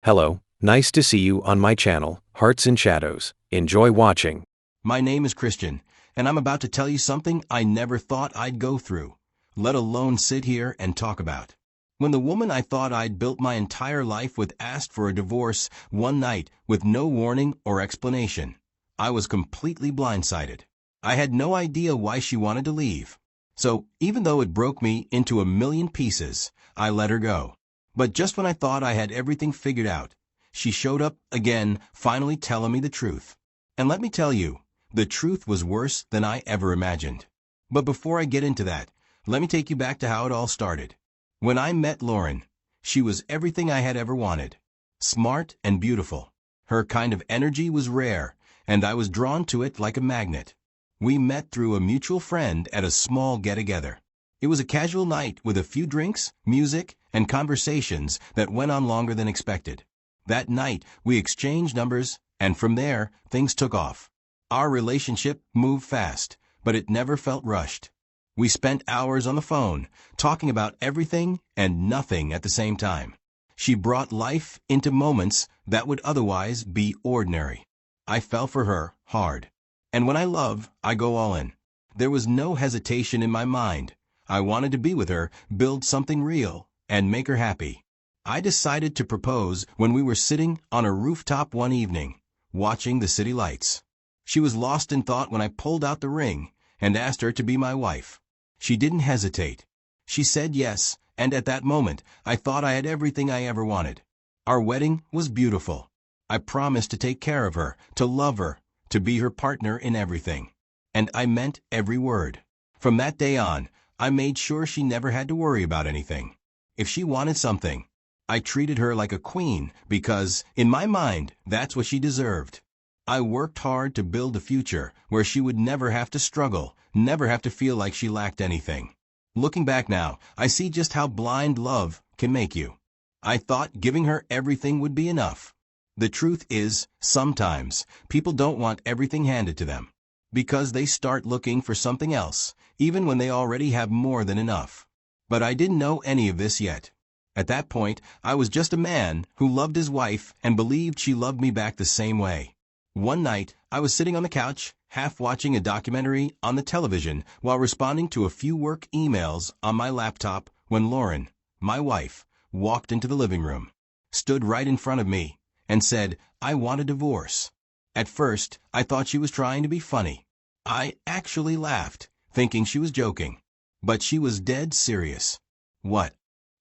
Hello, nice to see you on my channel, Hearts and Shadows. Enjoy watching. My name is Christian, and I'm about to tell you something I never thought I'd go through, let alone sit here and talk about. When the woman I thought I'd built my entire life with asked for a divorce one night with no warning or explanation, I was completely blindsided. I had no idea why she wanted to leave. So, even though it broke me into a million pieces, I let her go. But just when I thought I had everything figured out, she showed up again, finally telling me the truth. And let me tell you, the truth was worse than I ever imagined. But before I get into that, let me take you back to how it all started. When I met Lauren, she was everything I had ever wanted. Smart and beautiful. Her kind of energy was rare, and I was drawn to it like a magnet. We met through a mutual friend at a small get-together. It was a casual night with a few drinks, music, and conversations that went on longer than expected. That night, we exchanged numbers, and from there, things took off. Our relationship moved fast, but it never felt rushed. We spent hours on the phone, talking about everything and nothing at the same time. She brought life into moments that would otherwise be ordinary. I fell for her hard. And when I love, I go all in. There was no hesitation in my mind. I wanted to be with her, build something real, and make her happy. I decided to propose when we were sitting on a rooftop one evening, watching the city lights. She was lost in thought when I pulled out the ring and asked her to be my wife. She didn't hesitate. She said yes, and at that moment, I thought I had everything I ever wanted. Our wedding was beautiful. I promised to take care of her, to love her, to be her partner in everything. And I meant every word. From that day on, I made sure she never had to worry about anything. If she wanted something, I treated her like a queen because, in my mind, that's what she deserved. I worked hard to build a future where she would never have to struggle, never have to feel like she lacked anything. Looking back now, I see just how blind love can make you. I thought giving her everything would be enough. The truth is, sometimes, people don't want everything handed to them, because they start looking for something else, even when they already have more than enough. But I didn't know any of this yet. At that point, I was just a man who loved his wife and believed she loved me back the same way. One night, I was sitting on the couch, half watching a documentary on the television while responding to a few work emails on my laptop when Lauren, my wife, walked into the living room, stood right in front of me, and said, "I want a divorce." At first, I thought she was trying to be funny. I actually laughed, thinking she was joking. But she was dead serious. "What?"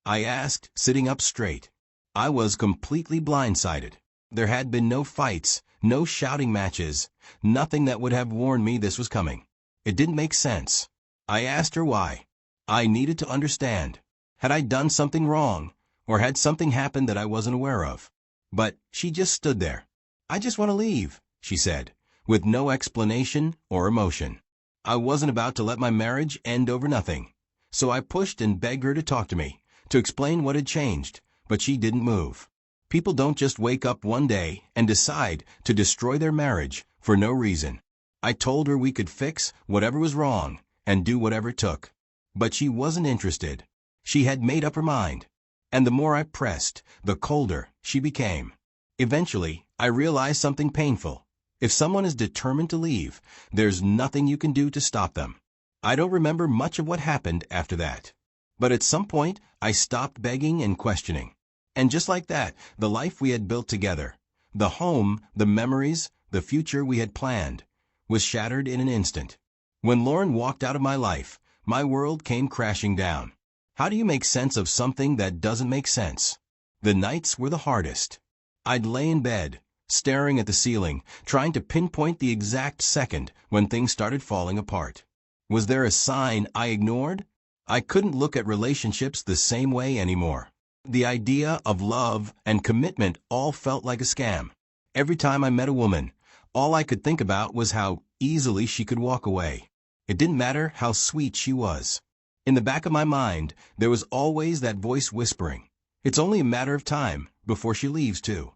I asked, sitting up straight. I was completely blindsided. There had been no fights, no shouting matches, nothing that would have warned me this was coming. It didn't make sense. I asked her why. I needed to understand. Had I done something wrong, or had something happened that I wasn't aware of? But she just stood there. "I just want to leave," she said, with no explanation or emotion. I wasn't about to let my marriage end over nothing. So I pushed and begged her to talk to me, to explain what had changed, but she didn't move. People don't just wake up one day and decide to destroy their marriage for no reason. I told her we could fix whatever was wrong and do whatever it took. But she wasn't interested. She had made up her mind. And the more I pressed, the colder she became. Eventually, I realized something painful. If someone is determined to leave, there's nothing you can do to stop them. I don't remember much of what happened after that. But at some point, I stopped begging and questioning. And just like that, the life we had built together, the home, the memories, the future we had planned, was shattered in an instant. When Lauren walked out of my life, my world came crashing down. How do you make sense of something that doesn't make sense? The nights were the hardest. I'd lay in bed, staring at the ceiling, trying to pinpoint the exact second when things started falling apart. Was there a sign I ignored? I couldn't look at relationships the same way anymore. The idea of love and commitment all felt like a scam. Every time I met a woman, all I could think about was how easily she could walk away. It didn't matter how sweet she was. In the back of my mind, there was always that voice whispering, "It's only a matter of time before she leaves too."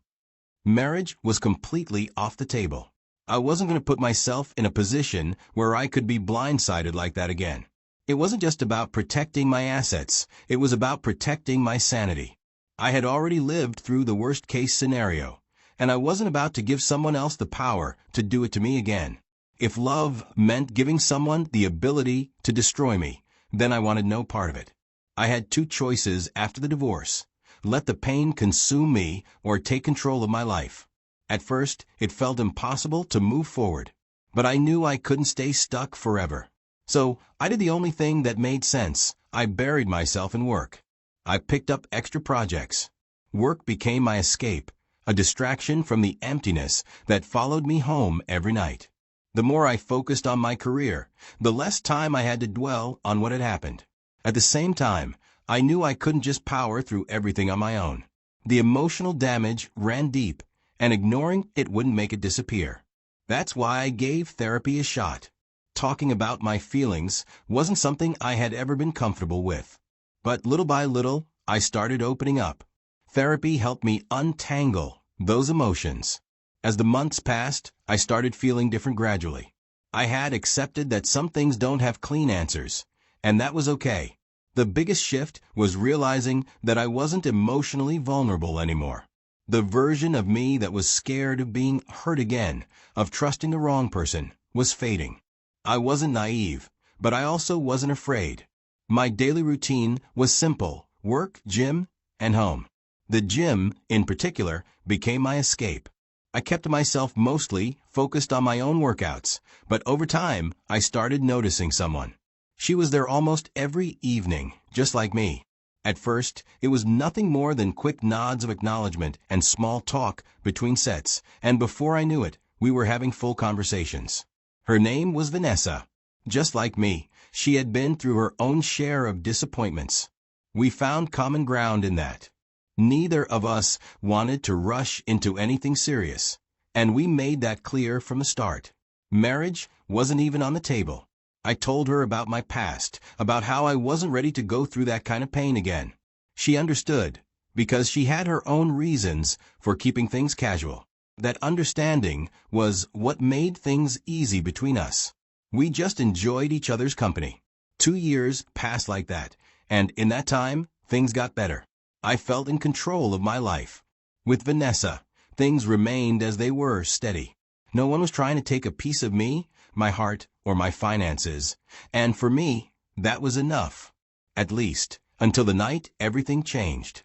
Marriage was completely off the table. I wasn't going to put myself in a position where I could be blindsided like that again. It wasn't just about protecting my assets, it was about protecting my sanity. I had already lived through the worst-case scenario, and I wasn't about to give someone else the power to do it to me again. If love meant giving someone the ability to destroy me, then I wanted no part of it. I had two choices after the divorce: let the pain consume me or take control of my life. At first, it felt impossible to move forward, but I knew I couldn't stay stuck forever. So, I did the only thing that made sense. I buried myself in work. I picked up extra projects. Work became my escape, a distraction from the emptiness that followed me home every night. The more I focused on my career, the less time I had to dwell on what had happened. At the same time, I knew I couldn't just power through everything on my own. The emotional damage ran deep, and ignoring it wouldn't make it disappear. That's why I gave therapy a shot. Talking about my feelings wasn't something I had ever been comfortable with. But little by little, I started opening up. Therapy helped me untangle those emotions. As the months passed, I started feeling different gradually. I had accepted that some things don't have clean answers, and that was okay. The biggest shift was realizing that I wasn't emotionally vulnerable anymore. The version of me that was scared of being hurt again, of trusting the wrong person, was fading. I wasn't naive, but I also wasn't afraid. My daily routine was simple: work, gym, and home. The gym, in particular, became my escape. I kept myself mostly focused on my own workouts, but over time, I started noticing someone. She was there almost every evening, just like me. At first, it was nothing more than quick nods of acknowledgement and small talk between sets, and before I knew it, we were having full conversations. Her name was Vanessa. Just like me, she had been through her own share of disappointments. We found common ground in that. Neither of us wanted to rush into anything serious, and we made that clear from the start. Marriage wasn't even on the table. I told her about my past, about how I wasn't ready to go through that kind of pain again. She understood, because she had her own reasons for keeping things casual. That understanding was what made things easy between us. We just enjoyed each other's company. 2 years passed like that, and in that time, things got better. I felt in control of my life. With Vanessa, things remained as they were, steady. No one was trying to take a piece of me, my heart, or my finances, and for me, that was enough. At least, until the night everything changed.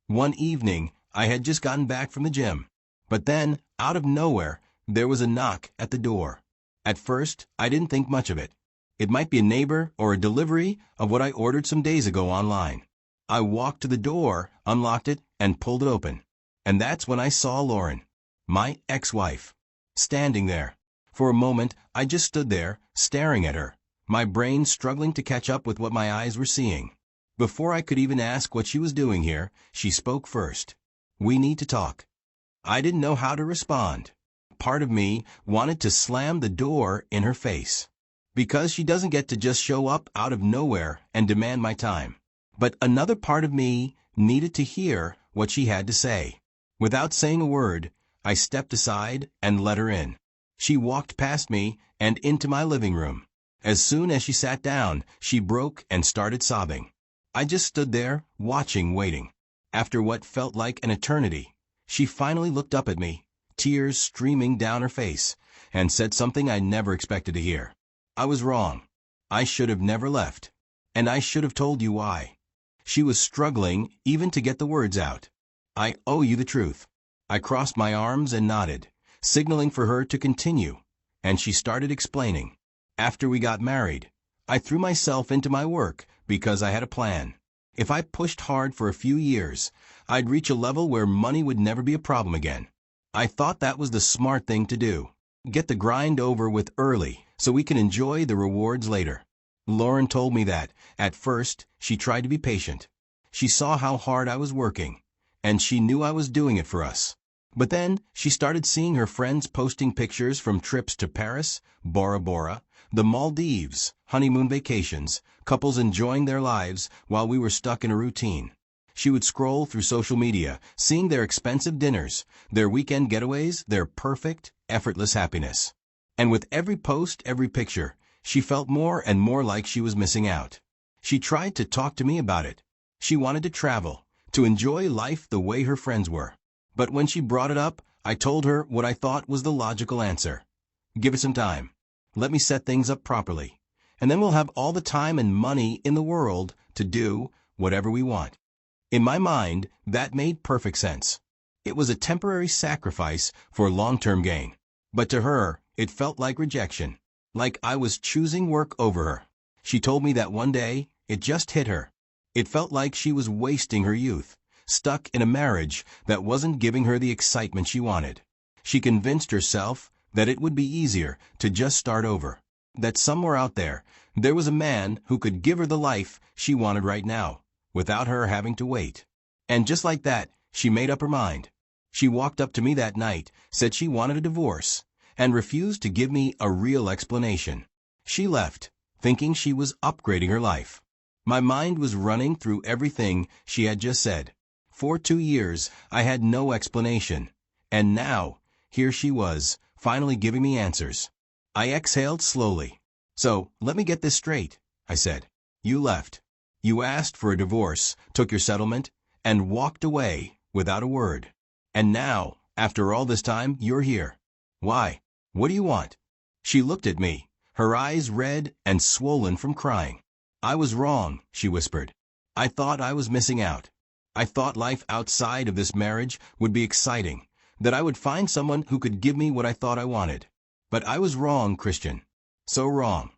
One evening, I had just gotten back from the gym. But then, out of nowhere, there was a knock at the door. At first, I didn't think much of it. It might be a neighbor or a delivery of what I ordered some days ago online. I walked to the door, unlocked it, and pulled it open. And that's when I saw Lauren, my ex-wife, standing there. For a moment, I just stood there, staring at her, my brain struggling to catch up with what my eyes were seeing. Before I could even ask what she was doing here, she spoke first. "We need to talk." I didn't know how to respond. Part of me wanted to slam the door in her face, because she doesn't get to just show up out of nowhere and demand my time. But another part of me needed to hear what she had to say. Without saying a word, I stepped aside and let her in. She walked past me and into my living room. As soon as she sat down, she broke and started sobbing. I just stood there, watching, waiting. After what felt like an eternity, she finally looked up at me, tears streaming down her face, and said something I never expected to hear. "I was wrong. I should have never left. And I should have told you why." She was struggling even to get the words out. "I owe you the truth." I crossed my arms and nodded, signaling for her to continue, and she started explaining. After we got married, I threw myself into my work because I had a plan. If I pushed hard for a few years, I'd reach a level where money would never be a problem again. I thought that was the smart thing to do. Get the grind over with early so we can enjoy the rewards later. Lauren told me that, at first, she tried to be patient. She saw how hard I was working, and she knew I was doing it for us. But then, she started seeing her friends posting pictures from trips to Paris, Bora Bora, the Maldives, honeymoon vacations, couples enjoying their lives while we were stuck in a routine. She would scroll through social media, seeing their expensive dinners, their weekend getaways, their perfect, effortless happiness. And with every post, every picture, she felt more and more like she was missing out. She tried to talk to me about it. She wanted to travel, to enjoy life the way her friends were. But when she brought it up, I told her what I thought was the logical answer. Give it some time. Let me set things up properly. And then we'll have all the time and money in the world to do whatever we want. In my mind, that made perfect sense. It was a temporary sacrifice for long-term gain. But to her, it felt like rejection, like I was choosing work over her. She told me that one day, it just hit her. It felt like she was wasting her youth, stuck in a marriage that wasn't giving her the excitement she wanted. She convinced herself that it would be easier to just start over, that somewhere out there was a man who could give her the life she wanted right now, without her having to wait. And just like that, she made up her mind. She walked up to me that night, said she wanted a divorce, and refused to give me a real explanation. She left, thinking she was upgrading her life. My mind was running through everything she had just said. For 2 years, I had no explanation. And now, here she was, finally giving me answers. I exhaled slowly. So, let me get this straight, I said. You left. You asked for a divorce, took your settlement, and walked away without a word. And now, after all this time, you're here. Why? What do you want? She looked at me, her eyes red and swollen from crying. I was wrong, she whispered. I thought I was missing out. I thought life outside of this marriage would be exciting, that I would find someone who could give me what I thought I wanted. But I was wrong, Christian. So wrong.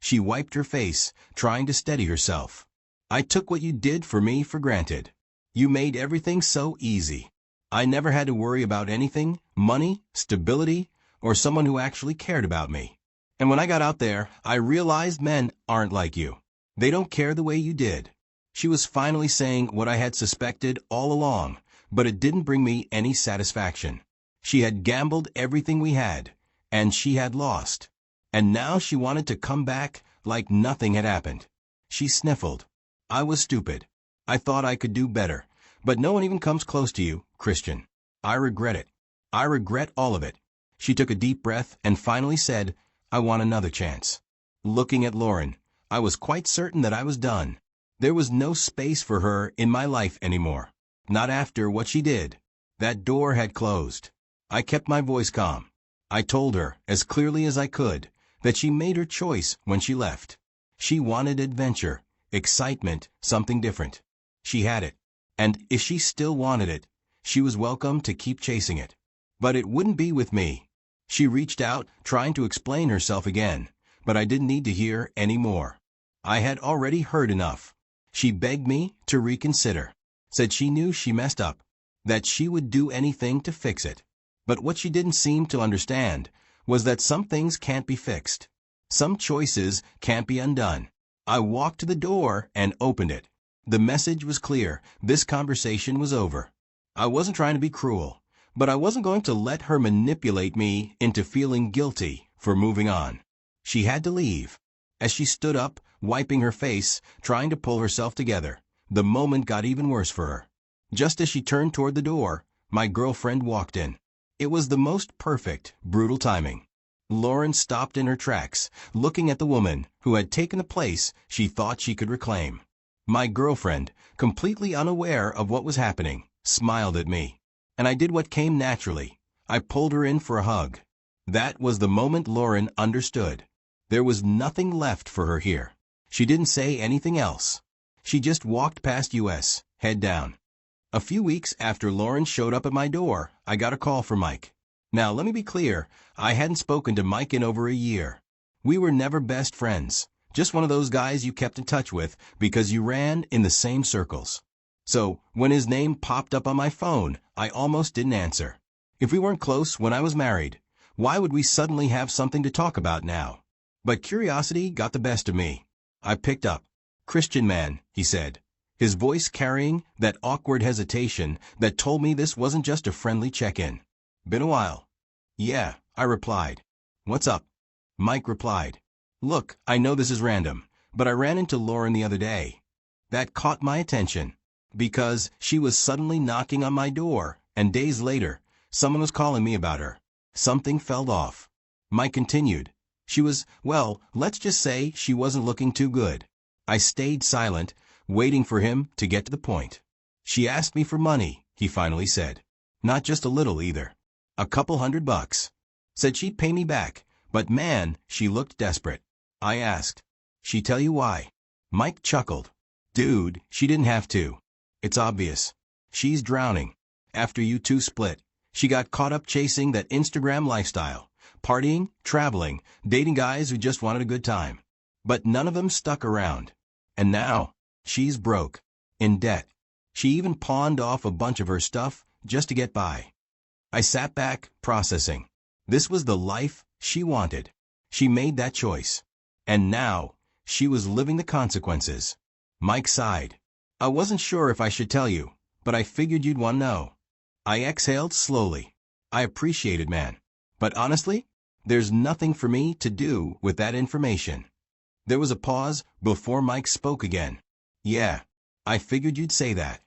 She wiped her face, trying to steady herself. I took what you did for me for granted. You made everything so easy. I never had to worry about anything, money, stability, or someone who actually cared about me. And when I got out there, I realized men aren't like you. They don't care the way you did. She was finally saying what I had suspected all along, but it didn't bring me any satisfaction. She had gambled everything we had, and she had lost. And now she wanted to come back like nothing had happened. She sniffled. I was stupid. I thought I could do better. But no one even comes close to you, Christian. I regret it. I regret all of it. She took a deep breath and finally said, I want another chance. Looking at Lauren, I was quite certain that I was done. There was no space for her in my life anymore. Not after what she did. That door had closed. I kept my voice calm. I told her, as clearly as I could, that she made her choice when she left. She wanted adventure, excitement, something different. She had it. And if she still wanted it, she was welcome to keep chasing it. But it wouldn't be with me. She reached out, trying to explain herself again, but I didn't need to hear any more. I had already heard enough. She begged me to reconsider, said she knew she messed up, that she would do anything to fix it. But what she didn't seem to understand was that some things can't be fixed. Some choices can't be undone. I walked to the door and opened it. The message was clear. This conversation was over. I wasn't trying to be cruel, but I wasn't going to let her manipulate me into feeling guilty for moving on. She had to leave. As she stood up, wiping her face, trying to pull herself together, the moment got even worse for her. Just as she turned toward the door, my girlfriend walked in. It was the most perfect, brutal timing. Lauren stopped in her tracks, looking at the woman who had taken the place she thought she could reclaim. My girlfriend, completely unaware of what was happening, smiled at me. And I did what came naturally. I pulled her in for a hug. That was the moment Lauren understood. There was nothing left for her here. She didn't say anything else. She just walked past us, head down. A few weeks after Lauren showed up at my door, I got a call from Mike. Now, let me be clear, I hadn't spoken to Mike in over a year. We were never best friends, just one of those guys you kept in touch with because you ran in the same circles. So, when his name popped up on my phone, I almost didn't answer. If we weren't close when I was married, why would we suddenly have something to talk about now? But curiosity got the best of me. I picked up. Christian man, he said, his voice carrying that awkward hesitation that told me this wasn't just a friendly check-in. Been a while. Yeah, I replied. What's up? Mike replied. Look, I know this is random, but I ran into Lauren the other day. That caught my attention, because she was suddenly knocking on my door, and days later, someone was calling me about her. Something felt off. Mike continued. She was, well, let's just say she wasn't looking too good. I stayed silent, waiting for him to get to the point. She asked me for money, he finally said. Not just a little either. A couple $100. Said she'd pay me back, but man, she looked desperate. I asked, "She tell you why?" Mike chuckled. "Dude, she didn't have to. It's obvious. She's drowning. After you two split, she got caught up chasing that Instagram lifestyle, partying, traveling, dating guys who just wanted a good time. But none of them stuck around. And now, she's broke, in debt. She even pawned off a bunch of her stuff just to get by." I sat back, processing. This was the life she wanted. She made that choice. And now, she was living the consequences. Mike sighed. "I wasn't sure if I should tell you, but I figured you'd want to know." I exhaled slowly. "I appreciate it, man. But honestly, there's nothing for me to do with that information." There was a pause before Mike spoke again. "Yeah, I figured you'd say that."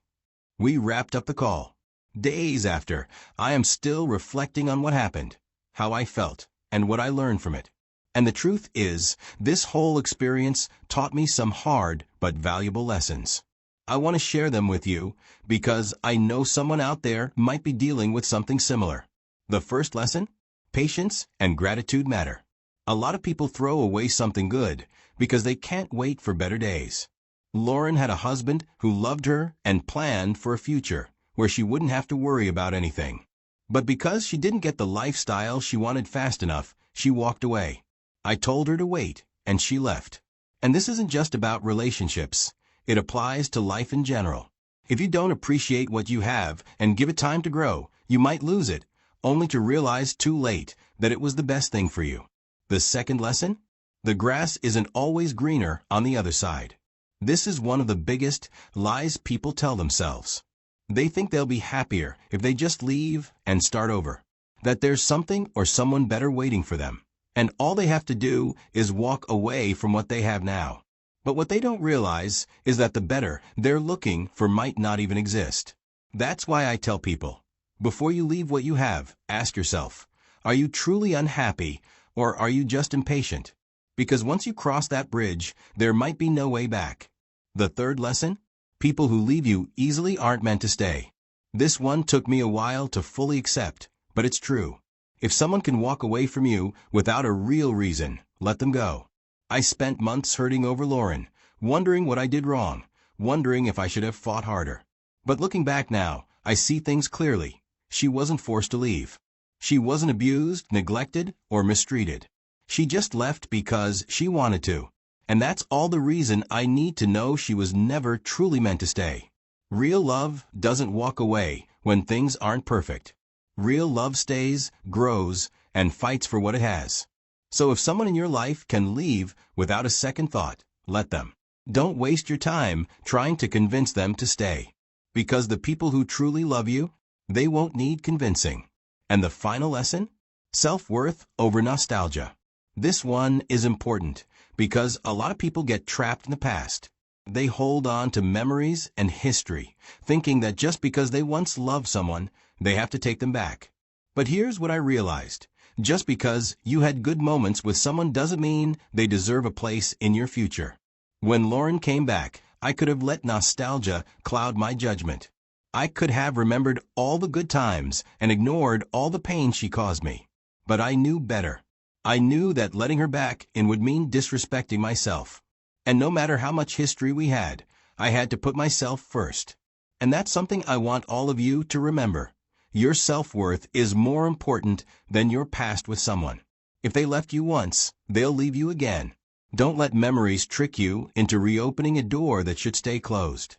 We wrapped up the call. Days after, I am still reflecting on what happened, how I felt, and what I learned from it. And the truth is, this whole experience taught me some hard but valuable lessons. I want to share them with you because I know someone out there might be dealing with something similar. The first lesson? Patience and gratitude matter. A lot of people throw away something good because they can't wait for better days. Lauren had a husband who loved her and planned for a future where she wouldn't have to worry about anything. But because she didn't get the lifestyle she wanted fast enough, she walked away. I told her to wait, and she left. And this isn't just about relationships. It applies to life in general. If you don't appreciate what you have and give it time to grow, you might lose it, only to realize too late that it was the best thing for you. The second lesson? The grass isn't always greener on the other side. This is one of the biggest lies people tell themselves. They think they'll be happier if they just leave and start over, that there's something or someone better waiting for them, and all they have to do is walk away from what they have now. But what they don't realize is that the better they're looking for might not even exist. That's why I tell people, before you leave what you have, ask yourself, are you truly unhappy or are you just impatient? Because once you cross that bridge, there might be no way back. The third lesson? People who leave you easily aren't meant to stay. This one took me a while to fully accept, but it's true. If someone can walk away from you without a real reason, let them go. I spent months hurting over Lauren, wondering what I did wrong, wondering if I should have fought harder. But looking back now, I see things clearly. She wasn't forced to leave. She wasn't abused, neglected, or mistreated. She just left because she wanted to. And that's all the reason I need to know she was never truly meant to stay. Real love doesn't walk away when things aren't perfect. Real love stays, grows, and fights for what it has. So if someone in your life can leave without a second thought, let them. Don't waste your time trying to convince them to stay. Because the people who truly love you, they won't need convincing. And the final lesson? Self-worth over nostalgia. This one is important because a lot of people get trapped in the past. They hold on to memories and history, thinking that just because they once loved someone, they have to take them back. But here's what I realized. Just because you had good moments with someone doesn't mean they deserve a place in your future. When Lauren came back, I could have let nostalgia cloud my judgment. I could have remembered all the good times and ignored all the pain she caused me. But I knew better. I knew that letting her back in would mean disrespecting myself. And no matter how much history we had, I had to put myself first. And that's something I want all of you to remember. Your self-worth is more important than your past with someone. If they left you once, they'll leave you again. Don't let memories trick you into reopening a door that should stay closed.